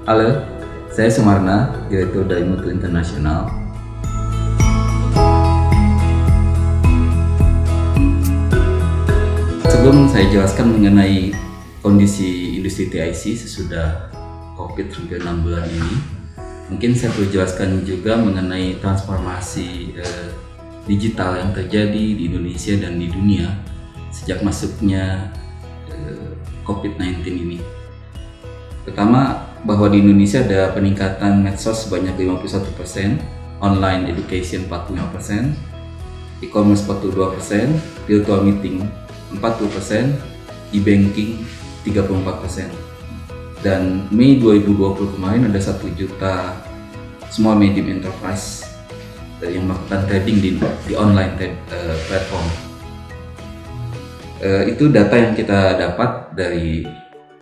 Halo, saya Sumarna, Direktur dari Mutu Internasional. Sebelum saya jelaskan mengenai kondisi industri TIC sesudah COVID hampir 6 bulan ini, mungkin saya perlu jelaskan juga mengenai transformasi digital yang terjadi di Indonesia dan di dunia sejak masuknya COVID-19 ini. Pertama, bahwa di Indonesia ada peningkatan medsos sebanyak 51%, online education 45%, e-commerce 42%, virtual meeting 40%, e-banking 34%. Dan Mei 2020 kemarin ada 1 juta small medium enterprise yang melakukan trading di online platform. Itu data yang kita dapat dari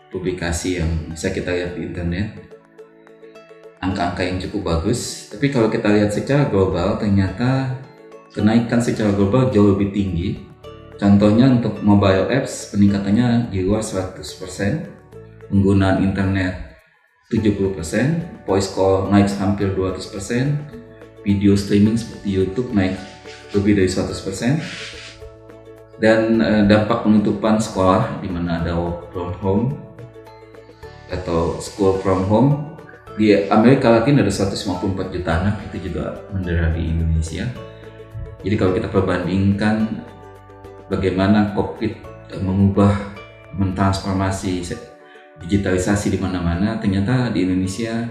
publikasi yang bisa kita lihat di internet, angka-angka yang cukup bagus. Tapi kalau kita lihat secara global, ternyata kenaikan secara global jauh lebih tinggi. Contohnya untuk mobile apps peningkatannya di luar 100%, penggunaan internet 70%, voice call naik hampir 200%, video streaming seperti YouTube naik lebih dari 100%, dan dampak penutupan sekolah di mana ada work from home atau school from home. Di Amerika Latin ada 154 juta anak, itu juga mendera di Indonesia. Jadi kalau kita perbandingkan bagaimana COVID mengubah, mentransformasi digitalisasi di mana-mana, ternyata di Indonesia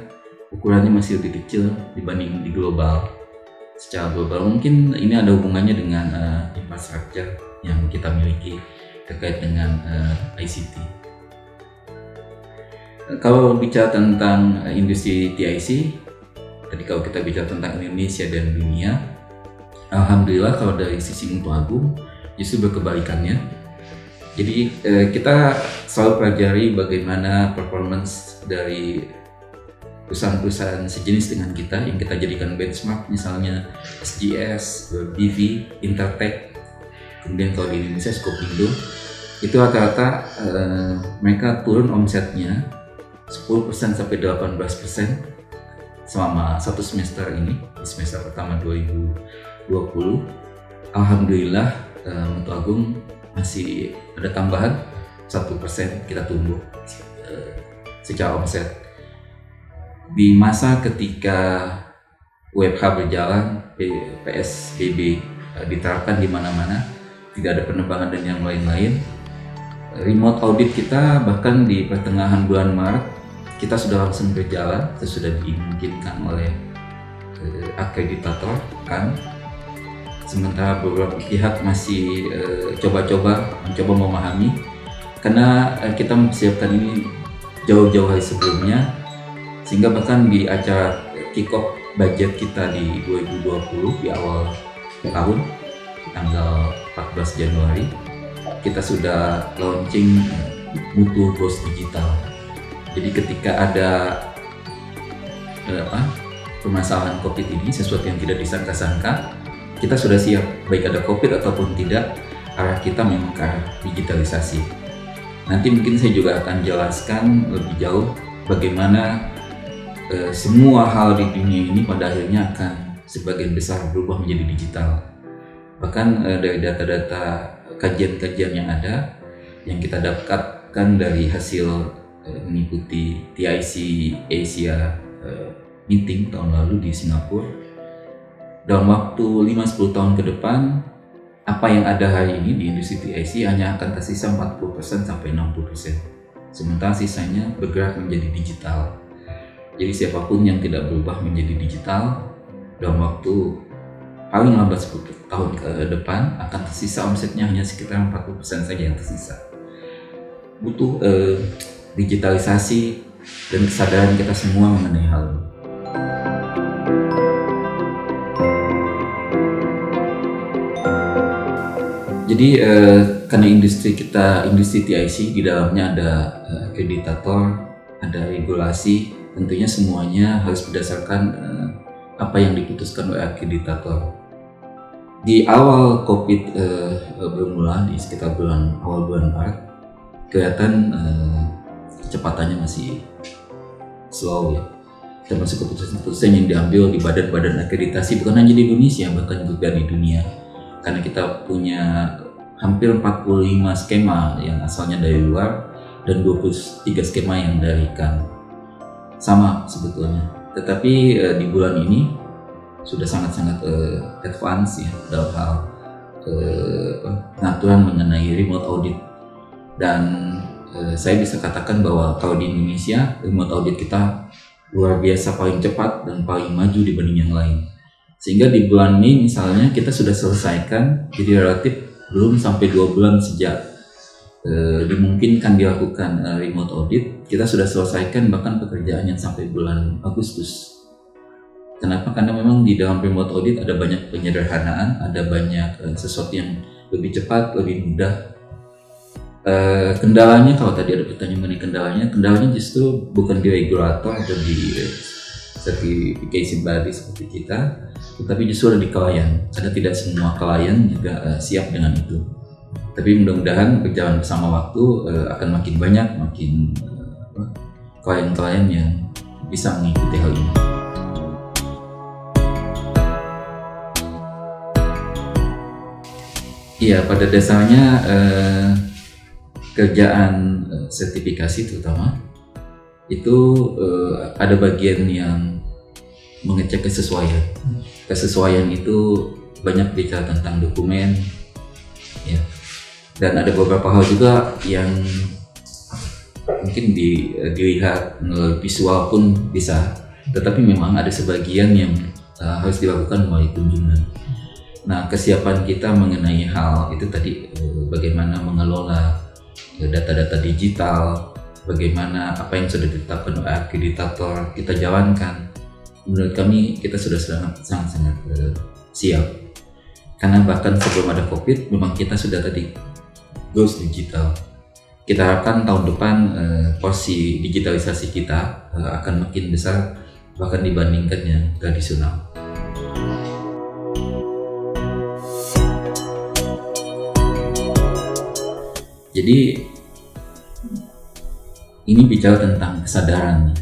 ukurannya masih lebih kecil dibanding di global. Secara global mungkin ini ada hubungannya dengan infrastruktur yang kita miliki terkait dengan ICT. Kalau bicara tentang industri TIC, tadi kalau kita bicara tentang Indonesia dan dunia, alhamdulillah kalau dari sisi Mutu Agung justru berkebalikannya. Jadi kita selalu pelajari bagaimana performance dari perusahaan-perusahaan sejenis dengan kita yang kita jadikan benchmark, misalnya SGS, BV, Intertek, kemudian kalau di Indonesia Skopindo, itu rata-rata mereka turun omsetnya 10% sampai 18% selama satu semester ini, di semester pertama 2020. Alhamdulillah Mutu Agung masih ada tambahan 1% kita tumbuh secara omset. Di masa ketika WFH berjalan, PSBB diterapkan di mana-mana, tidak ada penerbangan dan yang lain-lain, remote audit kita bahkan di pertengahan bulan Maret kita sudah langsung berjalan, sudah dimungkinkan oleh akreditator kan. Sementara beberapa pihak masih mencoba memahami, karena kita mempersiapkan ini jauh-jauh hari sebelumnya, sehingga bahkan di acara kick-off budget kita di 2020 di awal tahun tanggal 14 Januari kita sudah launching Mutu Bos Digital. Jadi ketika ada permasalahan COVID ini, sesuatu yang tidak disangka-sangka, kita sudah siap, baik ada COVID ataupun tidak, arah kita memang ke arah digitalisasi. Nanti mungkin saya juga akan jelaskan lebih jauh bagaimana semua hal di dunia ini pada akhirnya akan sebagian besar berubah menjadi digital. Bahkan dari data-data kajian-kajian yang ada, yang kita dapatkan dari hasil mengikuti TIC Asia meeting tahun lalu di Singapura, dalam waktu 5-10 tahun ke depan, apa yang ada hari ini di industri TIC hanya akan tersisa 40% sampai 60%. Sementara sisanya bergerak menjadi digital. Jadi siapapun yang tidak berubah menjadi digital, dalam waktu paling lambat 10 tahun ke depan akan tersisa omsetnya hanya sekitar 40% saja yang tersisa. Butuh digitalisasi dan kesadaran kita semua mengenai hal ini. Jadi karena industri TIC di dalamnya ada akreditator, ada regulasi, tentunya semuanya harus berdasarkan apa yang diputuskan oleh akreditator. Di awal COVID bermula di sekitar awal bulan Maret, kelihatan kecepatannya masih slow ya, termasuk keputusan-keputusan yang diambil di badan-badan akreditasi bukan hanya di Indonesia, bahkan juga di dunia. Karena kita punya hampir 45 skema yang asalnya dari luar dan 23 skema yang dari kan. Sama sebetulnya. Tetapi di bulan ini sudah sangat-sangat advance ya dalam hal pengaturan mengenai remote audit. Dan saya bisa katakan bahwa kalau di Indonesia remote audit kita luar biasa paling cepat dan paling maju dibanding yang lain. Sehingga di bulan Mei misalnya kita sudah selesaikan, jadi relatif belum sampai 2 bulan sejak dimungkinkan dilakukan remote audit, kita sudah selesaikan bahkan pekerjaan yang sampai bulan Agustus. Kenapa? Karena memang di dalam remote audit ada banyak penyederhanaan, ada banyak sesuatu yang lebih cepat, lebih mudah. Kendalanya, kalau tadi ada pertanyaan mengenai kendalanya justru bukan di regulator atau di certification body seperti kita, tetapi justru ada di klien. Karena tidak semua klien juga siap dengan itu. Tapi mudah-mudahan berjalan bersama waktu akan makin banyak, klien-klien yang bisa mengikuti hal ini. Iya, pada dasarnya kerjaan sertifikasi terutama itu ada bagian yang mengecek kesesuaian. Kesesuaian itu banyak bicara tentang dokumen, ya. Dan ada beberapa hal juga yang mungkin dilihat melalui visual pun bisa, tetapi memang ada sebagian yang harus dilakukan melalui kunjungan. Nah, kesiapan kita mengenai hal itu tadi, bagaimana mengelola data-data digital, bagaimana apa yang sudah ditetapkan oleh akreditator kita jalankan. Menurut kami kita sudah sangat-sangat siap. Karena bahkan sebelum ada COVID, memang kita sudah tadi goes digital. Kita harapkan tahun depan porsi digitalisasi kita akan makin besar bahkan dibandingkan yang tradisional. Jadi ini bicara tentang kesadaran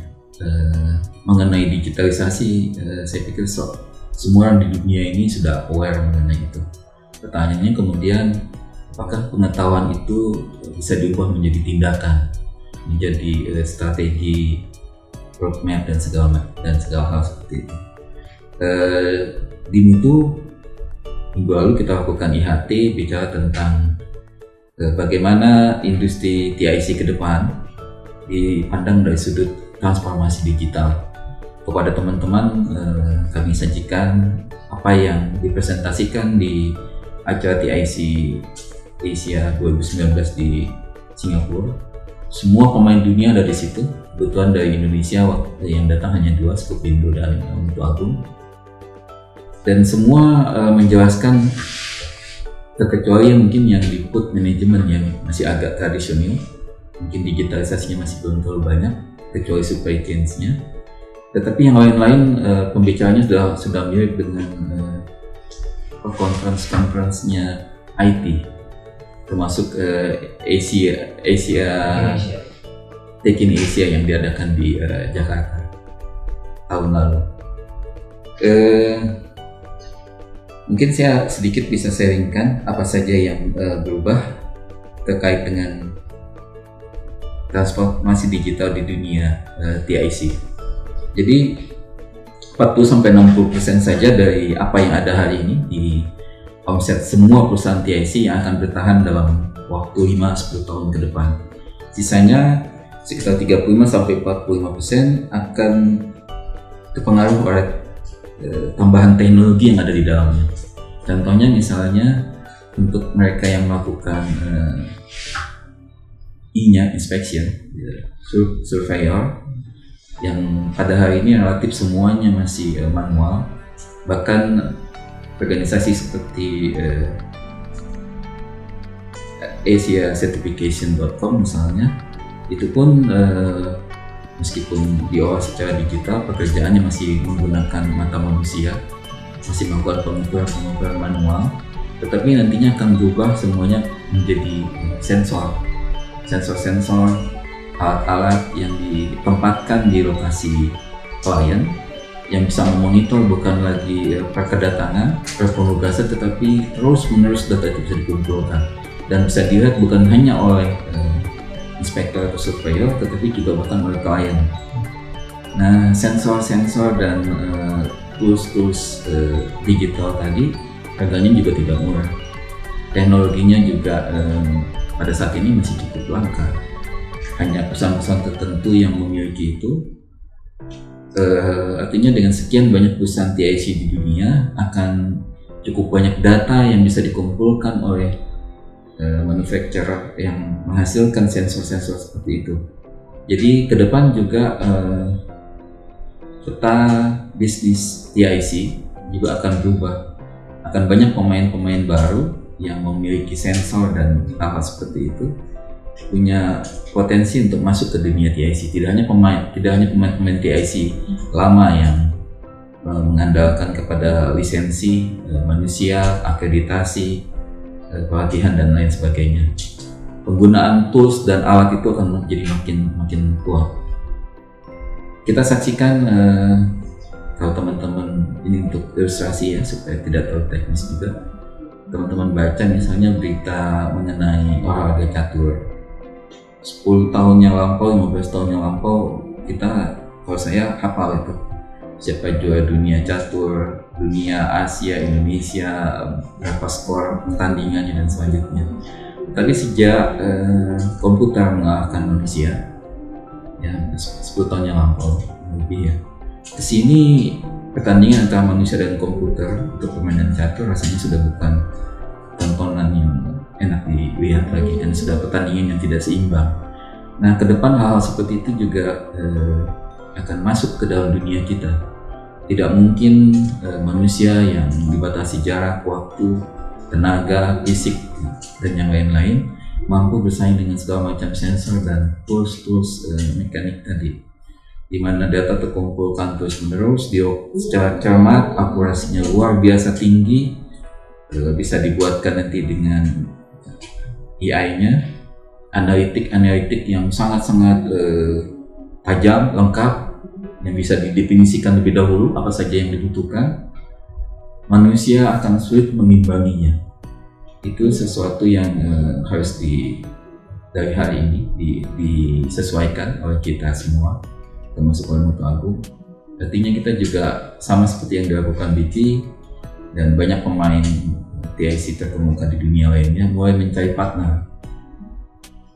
mengenai digitalisasi. Saya pikir semua orang di dunia ini sudah aware mengenai itu. Pertanyaannya kemudian, apakah pengetahuan itu bisa diubah menjadi tindakan, menjadi strategi, roadmap dan segala hal seperti itu. Di Mutu minggu lalu kita lakukan IHT bicara tentang bagaimana industri TIC ke depan dipandang dari sudut transformasi digital. Kepada teman-teman kami sajikan apa yang dipresentasikan di acara TIC Asia 2019 di Singapura. Semua pemain dunia ada di situ. Kebetulan dari Indonesia yang datang hanya 2, Skupindo dan Mutu Agung. Dan semua menjelaskan, terkecuali mungkin yang di food management yang masih agak tradisional, mungkin digitalisasinya masih belum terlalu banyak, kecuali supply chains-nya. Tetapi yang lain-lain pembicaranya sudah mirip dengan conference-nya IT, termasuk Asia Tech in Asia yang diadakan di Jakarta tahun lalu. Mungkin saya sedikit bisa sharingkan apa saja yang berubah terkait dengan transformasi digital di dunia TIC. Jadi 40-60% saja dari apa yang ada hari ini di omset semua perusahaan TIC yang akan bertahan dalam waktu 5-10 tahun ke depan. Sisanya sekitar 35-45% akan terpengaruh oleh tambahan teknologi yang ada di dalamnya. Contohnya misalnya untuk mereka yang melakukan inspection, surveyor, yang pada hari ini relatif semuanya masih manual. Bahkan organisasi seperti asiacertification.com misalnya, itu pun meskipun diolah secara digital, pekerjaannya masih menggunakan mata manusia, masih melakukan pengukuran manual, tetapi nantinya akan berubah semuanya menjadi sensor alat-alat yang ditempatkan di lokasi klien yang bisa memonitor bukan lagi per kedatangan, per penugasan, tetapi terus-menerus data itu bisa dikumpulkan dan bisa dilihat bukan hanya oleh inspektor atau surveyor, tetapi juga bahkan oleh klien. Nah, sensor-sensor dan tools digital tadi harganya juga tidak murah. Teknologinya juga pada saat ini masih cukup langka. Hanya perusahaan-perusahaan tertentu yang memiliki itu. Artinya dengan sekian banyak perusahaan TIC di dunia akan cukup banyak data yang bisa dikumpulkan oleh manufacturer yang menghasilkan sensor-sensor seperti itu. Jadi ke depan juga peta bisnis TIC juga akan berubah. Akan banyak pemain-pemain baru yang memiliki sensor dan hal seperti itu, punya potensi untuk masuk ke dunia TIC. Tidak hanya pemain-pemain TIC lama yang mengandalkan kepada lisensi manusia, akreditasi, pelatihan dan lain sebagainya. Penggunaan tools dan alat itu akan menjadi makin kuat. Kita saksikan kalau teman-teman ini untuk ilustrasi ya supaya tidak terlalu teknis juga. Teman-teman baca misalnya berita mengenai olahraga catur. 10 tahun yang lampau, 15 tahun yang lampau, kalau saya hafal itu siapa juara dunia catur, dunia Asia, Indonesia, berapa skor pertandingannya dan selanjutnya. Tapi sejak komputer mengalahkan manusia, ya 10 tahun yang lampau lebih ya, kesini pertandingan antara manusia dan komputer untuk permainan catur rasanya sudah bukan tontonan yang enak dilihat lagi dan sudah pertandingan yang tidak seimbang. Nah, ke depan hal-hal seperti itu juga akan masuk ke dalam dunia kita. Tidak mungkin manusia yang dibatasi jarak, waktu, tenaga, fisik, dan yang lain-lain mampu bersaing dengan segala macam sensor dan tools mekanik tadi, di mana data terkumpulkan terus-menerus secara cermat, akurasinya luar biasa tinggi, bisa dibuatkan nanti dengan AI-nya, analitik yang sangat-sangat tajam, lengkap, yang bisa didefinisikan lebih dahulu apa saja yang dibutuhkan. Manusia akan sulit mengimbanginya. Itu sesuatu yang harus dari hari ini disesuaikan oleh kita semua, termasuk oleh Mutu Agung. Artinya kita juga sama seperti yang dilakukan BT dan banyak pemain TIC terkemuka di dunia lainnya mulai mencari partner,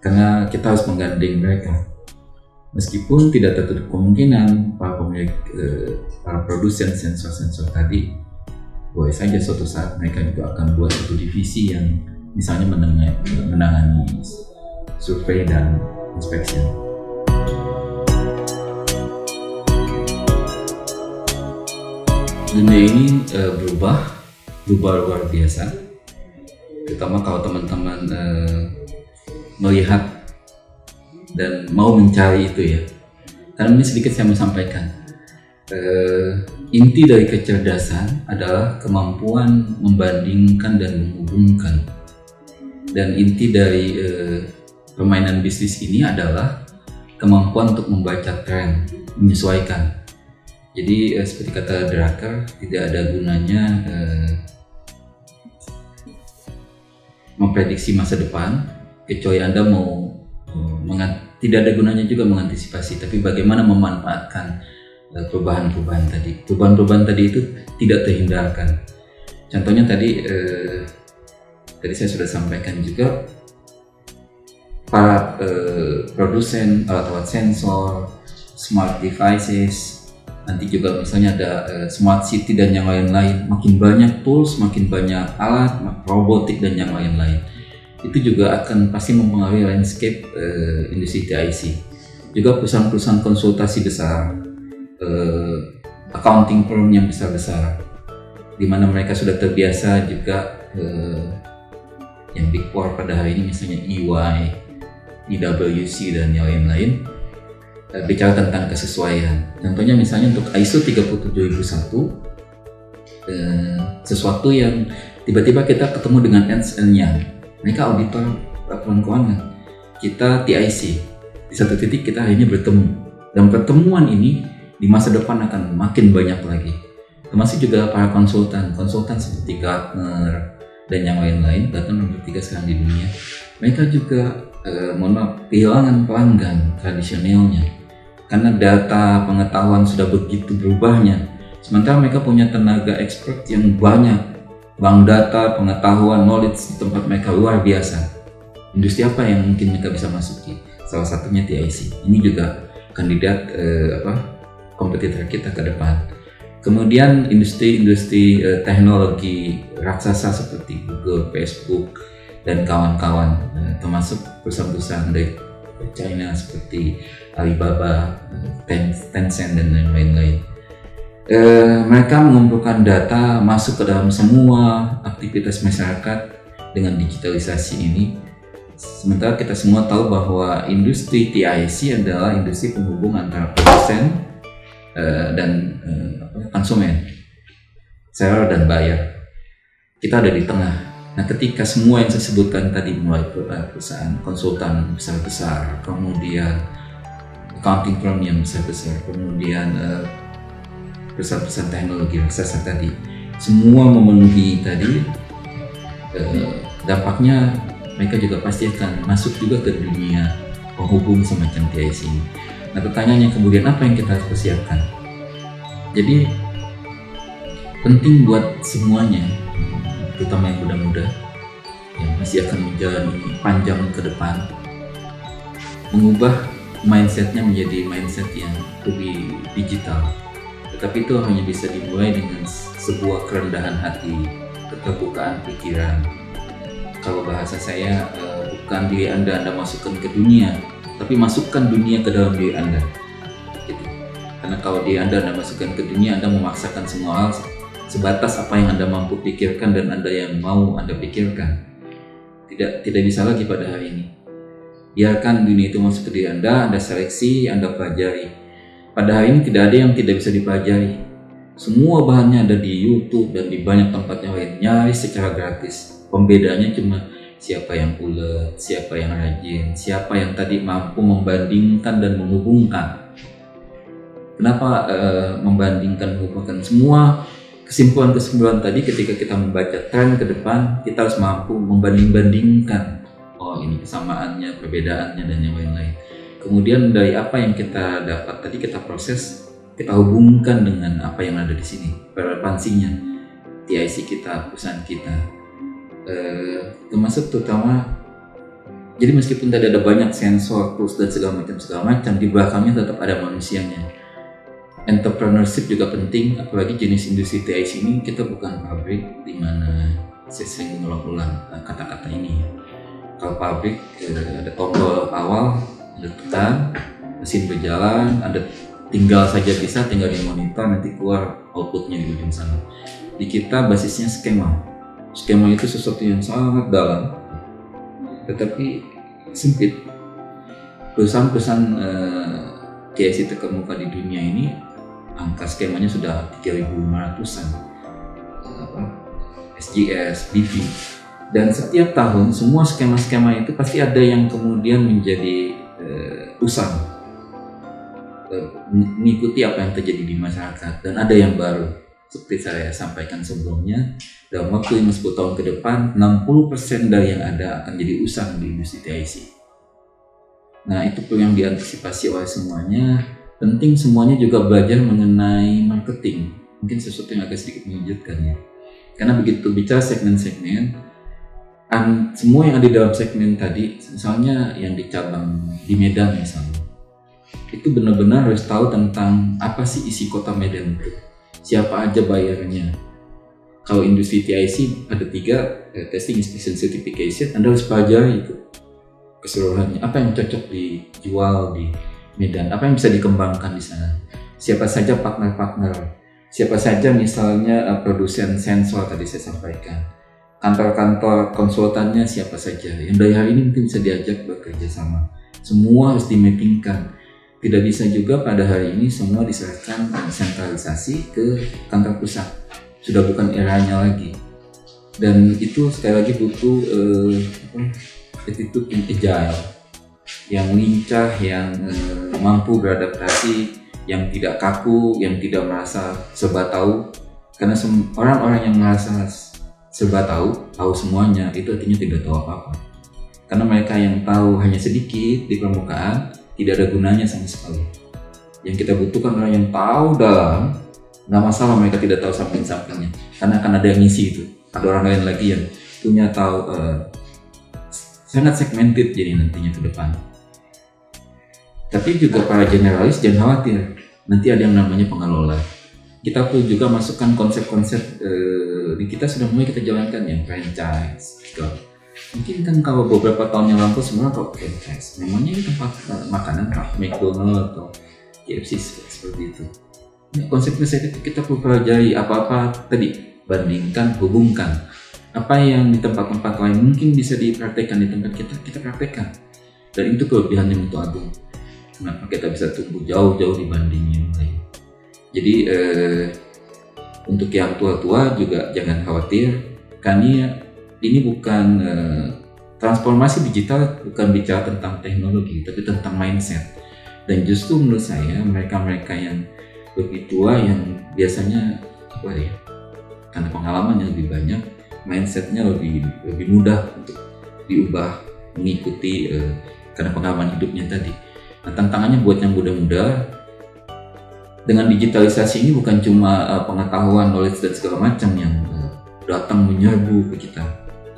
karena kita harus menggandeng mereka. Meskipun tidak tertutup kemungkinan para pemilik, para produsen sensor-sensor tadi, boleh saja suatu saat mereka juga akan buat satu divisi yang misalnya menangani survei dan inspection. Dunia ini berubah luar biasa, terutama kalau teman-teman melihat dan mau mencari itu ya. Karena ini sedikit saya mau sampaikan, inti dari kecerdasan adalah kemampuan membandingkan dan menghubungkan, dan inti dari permainan bisnis ini adalah kemampuan untuk membaca tren, menyesuaikan. Jadi seperti kata Drucker, tidak ada gunanya memprediksi masa depan kecuali Anda tidak ada gunanya juga mengantisipasi, tapi bagaimana memanfaatkan perubahan-perubahan tadi. Perubahan-perubahan tadi itu tidak terhindarkan. Contohnya tadi saya sudah sampaikan juga, para produsen alat-alat sensor, smart devices, nanti juga misalnya ada smart city dan yang lain-lain. Makin banyak tools, makin banyak alat, robotik dan yang lain-lain. Itu juga akan pasti mempengaruhi landscape industri TIC. Juga perusahaan-perusahaan konsultasi besar, accounting firm yang besar-besar, di mana mereka sudah terbiasa juga yang big four pada hari ini, misalnya EY, PwC dan yang lain-lain, bicara tentang kesesuaian. Contohnya misalnya untuk ISO 37001, sesuatu yang tiba-tiba kita ketemu dengan Ernst & Young. Mereka auditor laporan keuangan, kita TIC. Di satu titik kita akhirnya bertemu, dan pertemuan ini di masa depan akan makin banyak lagi, termasuk juga para konsultan seperti Gartner dan yang lain-lain. Gartner nomor 3 sekarang di dunia. Mereka juga kehilangan pelanggan tradisionalnya karena data pengetahuan sudah begitu berubahnya. Sementara mereka punya tenaga expert yang banyak, bank data, pengetahuan, knowledge di tempat mereka luar biasa. Industri apa yang mungkin mereka bisa masuki? Salah satunya TIC. Ini juga kandidat kompetitor kita ke depan. Kemudian industri teknologi raksasa seperti Google, Facebook, dan kawan-kawan, termasuk perusahaan-perusahaan dari China seperti Alibaba, Tencent, dan lain-lain. Mereka mengumpulkan data masuk ke dalam semua aktivitas masyarakat dengan digitalisasi ini. Sementara kita semua tahu bahwa industri TIC adalah industri penghubung antara produsen dan konsumen, seller dan buyer. Kita ada di tengah. Nah, ketika semua yang saya sebutkan tadi, mulai perusahaan konsultan besar-besar, kemudian accounting firm yang besar-besar, kemudian perusahaan-perusahaan teknologi raksasa tadi, semua memenuhi tadi, dampaknya mereka juga pasti akan masuk juga ke dunia penghubung semacam TIC ini. Nah, pertanyaannya kemudian apa yang kita harus persiapkan? Jadi penting buat semuanya, terutama yang muda-muda yang masih akan menjalani panjang ke depan, mengubah mindsetnya menjadi mindset yang lebih digital. Tetapi itu hanya bisa dimulai dengan sebuah kerendahan hati, keterbukaan pikiran. Kalau bahasa saya, bukan diri Anda masukkan ke dunia, tapi masukkan dunia ke dalam diri Anda. Gitu. Karena kalau diri Anda masukkan ke dunia, Anda memaksakan semua hal sebatas apa yang Anda mampu pikirkan dan Anda yang mau Anda pikirkan. Tidak bisa lagi pada hari ini. Biarkan dunia itu masuk ke diri Anda seleksi, Anda pelajari. Pada hari ini tidak ada yang tidak bisa dipelajari. Semua bahannya ada di YouTube dan di banyak tempat yang lain, nyaris secara gratis. Pembedanya cuma siapa yang ulet, siapa yang rajin, siapa yang tadi mampu membandingkan dan menghubungkan. Kenapa membandingkan, menghubungkan? Semua kesimpulan-kesimpulan tadi ketika kita membaca tren ke depan, kita harus mampu membanding-bandingkan. Oh, ini kesamaannya, perbedaannya, dan yang lain-lain. Kemudian dari apa yang kita dapat tadi kita proses, kita hubungkan dengan apa yang ada di sini, relevansinya, TIC kita, perusahaan kita, termasuk terutama. Jadi meskipun tadi ada banyak sensor, tools dan segala macam, di belakangnya tetap ada manusianya. Entrepreneurship juga penting, apalagi jenis industri TIC ini kita bukan pabrik di mana saya sering mengulang-ulang kata-kata ini. Kalau pabrik ada tombol awal, ada tekan, mesin berjalan, ada tinggal dimonitor, nanti keluar outputnya di ujung sana. Di kita basisnya skema itu sesuatu yang sangat dalam, tetapi sempit. Perusahaan TIC terkemuka di dunia ini, angka skemanya sudah 3.500-an, SGS, BV. Dan setiap tahun semua skema-skema itu pasti ada yang kemudian menjadi usang, mengikuti apa yang terjadi di masyarakat, dan ada yang baru. Seperti saya sampaikan sebelumnya, dalam waktu 10 tahun ke depan 60% dari yang ada akan jadi usang di industri TIC. Nah, itu pun yang diantisipasi oleh semuanya. Penting semuanya juga belajar mengenai marketing. Mungkin sesuatu yang agak sedikit mengejutkan ya, karena begitu bicara segmen-segmen, semua yang ada di dalam segmen tadi, misalnya yang di cabang di Medan misalnya, itu benar-benar harus tahu tentang apa sih isi kota Medan itu, siapa aja bayarnya. Kalau industri TIC ada 3, testing, inspection, certification, Anda harus pelajari itu keseluruhannya, apa yang cocok dijual di Medan, apa yang bisa dikembangkan di sana, siapa saja partner-partner, siapa saja misalnya produsen sensor tadi saya sampaikan, kantor-kantor konsultannya siapa saja yang dari hari ini mungkin bisa diajak bekerja sama. Semua harus dimappingkan. Tidak bisa juga pada hari ini semua diserahkan sentralisasi ke kantor pusat. Sudah bukan eranya lagi. Dan itu sekali lagi butuh attitude yang agile. yang lincah, yang mampu beradaptasi, yang tidak kaku, yang tidak merasa serba tahu. Karena orang-orang yang merasa serba tahu semuanya, itu artinya tidak tahu apa-apa. Karena mereka yang tahu hanya sedikit di permukaan, tidak ada gunanya sama sekali. Yang kita butuhkan orang yang tahu dalam, nggak masalah mereka tidak tahu samping-sampingnya, karena akan ada yang ngisi itu. Ada orang lain lagi yang punya tahu, sangat segmented jadi nantinya ke depan. Tapi juga para generalis jangan khawatir, nanti ada yang namanya pengelola. Kita perlu juga masukkan konsep-konsep di kita sudah mulai kita jalankan yang franchise gitu. Mungkin kan kalau beberapa tahun yang lalu semua kalau franchise, memangnya ini tempat makanan McDonald atau KFC seperti itu. Nah, konsep-konsep itu kita perlu pelajari apa-apa tadi, bandingkan, hubungkan. Apa yang di tempat-tempat lain mungkin bisa dipraktekkan di tempat kita praktekkan. Dan itu kelebihannya untuk Agung. Kenapa kita bisa tumbuh jauh-jauh dibanding yang lain. Jadi untuk yang tua-tua juga jangan khawatir, karena ini bukan transformasi digital, bukan bicara tentang teknologi, tapi tentang mindset. Dan justru menurut saya mereka-mereka yang lebih tua yang biasanya karena pengalaman yang lebih banyak, mindsetnya lebih mudah untuk diubah, mengikuti karena pengalaman hidupnya tadi. Nah, tantangannya buat yang muda-muda dengan digitalisasi ini bukan cuma pengetahuan, knowledge dan segala macam yang datang menyerbu ke kita,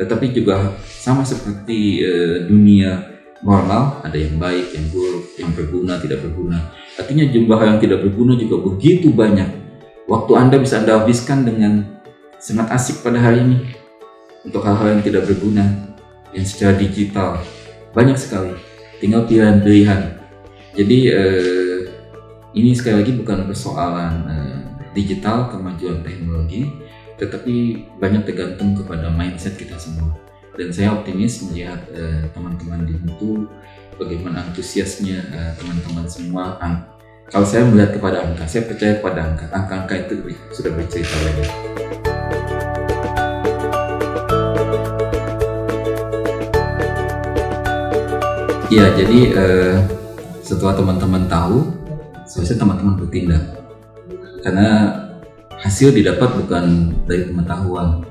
tetapi juga sama seperti dunia normal, ada yang baik, yang buruk, yang berguna, tidak berguna. Artinya jumlah yang tidak berguna juga begitu banyak. Waktu Anda bisa Anda habiskan dengan sangat asik pada hari ini untuk hal-hal yang tidak berguna, yang secara digital banyak sekali. Tinggal pilihan-pilihan. Jadi ini sekali lagi bukan persoalan digital, kemajuan teknologi, tetapi banyak tergantung kepada mindset kita semua. Dan saya optimis melihat teman-teman di Mutu, bagaimana antusiasnya teman-teman semua. Kalau saya melihat kepada angka, saya percaya pada angka. Angka-angka itu sudah bercerita banyak. Ya, jadi setelah teman-teman tahu, seharusnya teman-teman bertindak. Karena hasil didapat bukan dari pengetahuan,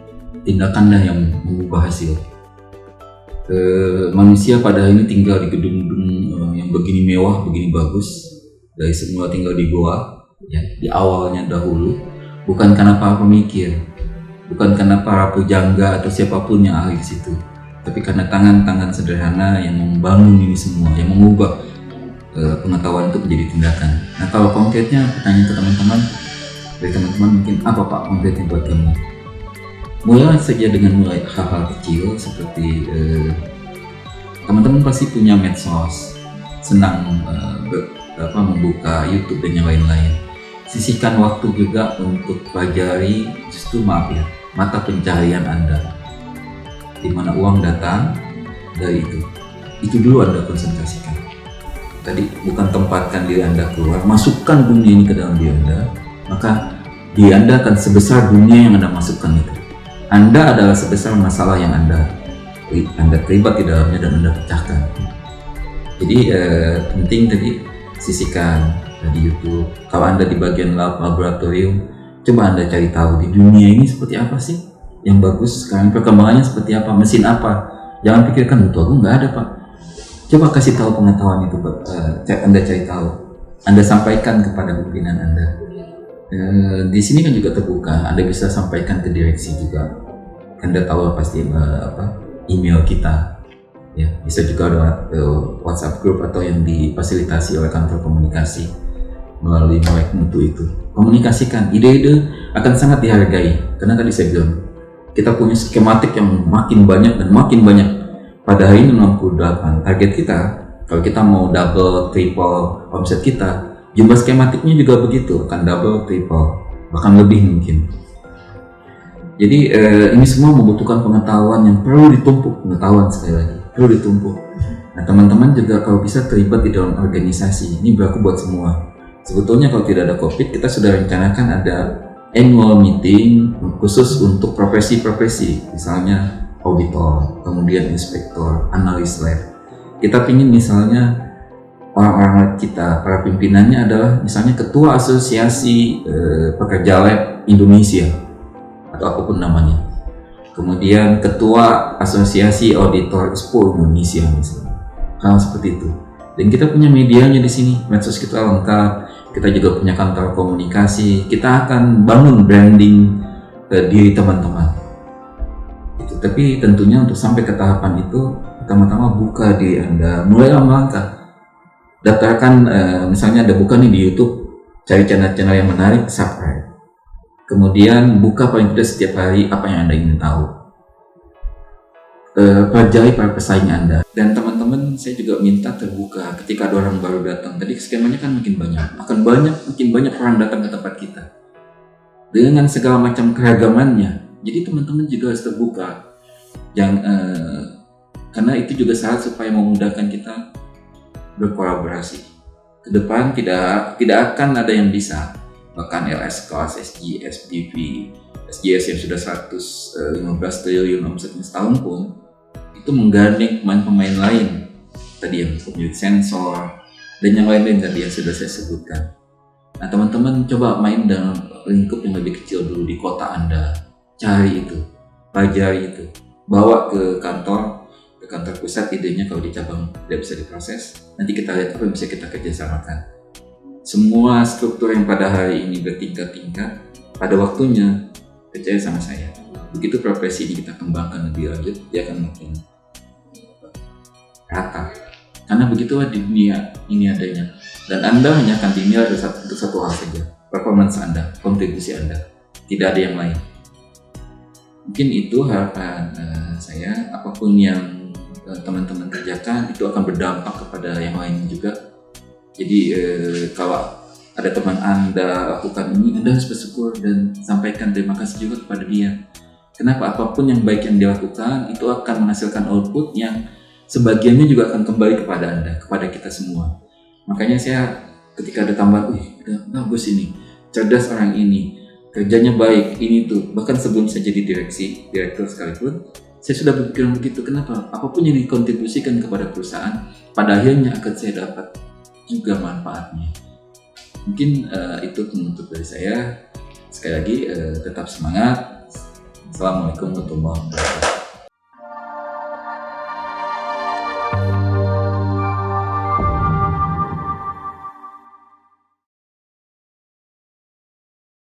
tindakanlah yang mengubah hasil. Manusia pada hari ini tinggal di gedung-gedung yang begini mewah, begini bagus, dari semula tinggal di goa, ya, di awalnya dahulu, bukan karena para pemikir, bukan karena para pujangga atau siapapun yang ahli di situ, tapi karena tangan-tangan sederhana yang membangun ini semua, yang mengubah pengetahuan itu menjadi tindakan. Nah, kalau konkretnya pertanyaan ke teman-teman, dari teman-teman mungkin apa Pak konkretnya buat kamu? Mulai saja dengan mulai hal-hal kecil seperti teman-teman pasti punya medsos, senang membuka YouTube dan yang lain-lain. Sisihkan waktu juga untuk pelajari justru mata pencaharian Anda, di mana uang datang dari itu. Itu dulu Anda konsentrasikan. Tadi bukan tempatkan diri Anda keluar, masukkan dunia ini ke dalam diri Anda, maka diri Anda akan sebesar dunia yang Anda masukkan itu. Anda adalah sebesar masalah yang Anda terlibat di dalamnya dan Anda pecahkan. Jadi penting tadi sisihkan di YouTube. Kalau Anda di bagian laboratorium, coba Anda cari tahu di dunia ini seperti apa sih yang bagus sekarang, perkembangannya seperti apa, mesin apa. Jangan pikirkan untuk aku nggak ada Pak. Coba kasih tahu pengetahuan itu, Anda cari tahu, Anda sampaikan kepada pimpinan Anda. Di sini kan juga terbuka, Anda bisa sampaikan ke direksi juga. Anda tahu pasti email kita, ya bisa juga ada WhatsApp group atau yang difasilitasi oleh kantor komunikasi melalui Melek Mutu itu. Komunikasikan, ide-ide akan sangat dihargai karena tadi saya bilang kita punya skematik yang makin banyak dan makin banyak. Pada hari ini 68, target kita kalau kita mau double, triple omset kita, jumlah skematiknya juga begitu, akan double, triple, bahkan lebih mungkin. Jadi ini semua membutuhkan pengetahuan yang perlu ditumpuk, pengetahuan sekali lagi, perlu ditumpuk. Nah teman-teman juga kalau bisa terlibat di dalam organisasi, ini berlaku buat semua. Sebetulnya kalau tidak ada COVID, kita sudah rencanakan ada annual meeting khusus untuk profesi-profesi, misalnya auditor, kemudian inspektor, analis lab. Kita pingin misalnya orang-orang kita, para pimpinannya adalah misalnya ketua asosiasi pekerja lab Indonesia atau apapun namanya, kemudian ketua asosiasi auditor expo Indonesia misalnya, hal seperti itu. Dan kita punya medianya di sini, medsos kita lengkap, kita juga punya kantor komunikasi, kita akan bangun branding diri teman-teman. Tapi tentunya untuk sampai ke tahapan itu, pertama-tama buka diri Anda, mulailah melangkah. Daftarkan, misalnya Anda buka nih di YouTube, cari channel-channel yang menarik, subscribe. Kemudian buka paling tidak setiap hari apa yang Anda ingin tahu. Pelajari para pesaing Anda. Dan teman-teman, saya juga minta terbuka ketika ada orang baru datang. Tadi skemanya kan makin banyak orang datang ke tempat kita dengan segala macam keragamannya. Jadi teman-teman juga harus terbuka. Karena itu juga syarat supaya memudahkan kita berkolaborasi. Ke depan tidak akan ada yang bisa, bahkan LS Class, SG, SDV, SGS yang sudah 115 triliun omsetnya setahun pun itu menggandeng pemain-pemain lain tadi yang pemilik sensor dan yang lain-lain tadi yang sudah saya sebutkan. Nah teman-teman coba main dalam lingkup yang lebih kecil dulu di kota Anda, cari itu, pelajari itu, bawa ke kantor pusat, idenya kalau di cabang tidak bisa diproses, nanti kita lihat apa yang bisa kita kerjasamakan. Semua struktur yang pada hari ini bertingkat-tingkat, pada waktunya percaya sama saya, begitu profesi ini kita kembangkan lebih lanjut, dia akan makin rata. Karena begitulah di dunia ini adanya, dan Anda hanya akan dinilai untuk satu hal saja, performance Anda, kontribusi Anda, tidak ada yang lain. Mungkin itu harapan saya, apapun yang teman-teman kerjakan itu akan berdampak kepada yang lain juga. Jadi kalau ada teman Anda lakukan ini, Anda harus bersyukur dan sampaikan terima kasih juga kepada dia. Kenapa? Apapun yang baik yang dia lakukan itu akan menghasilkan output yang sebagiannya juga akan kembali kepada Anda, kepada kita semua. Makanya saya ketika ada tambahan, bagus ini, cerdas orang ini, kerjanya baik, ini tuh, bahkan sebelum saya jadi direktur sekalipun, saya sudah berpikiran begitu. Kenapa? Apapun yang dikontribusikan kepada perusahaan, pada akhirnya akan saya dapat juga manfaatnya. Mungkin itu penutup dari saya. Sekali lagi tetap semangat. Assalamualaikum warahmatullahi wabarakatuh.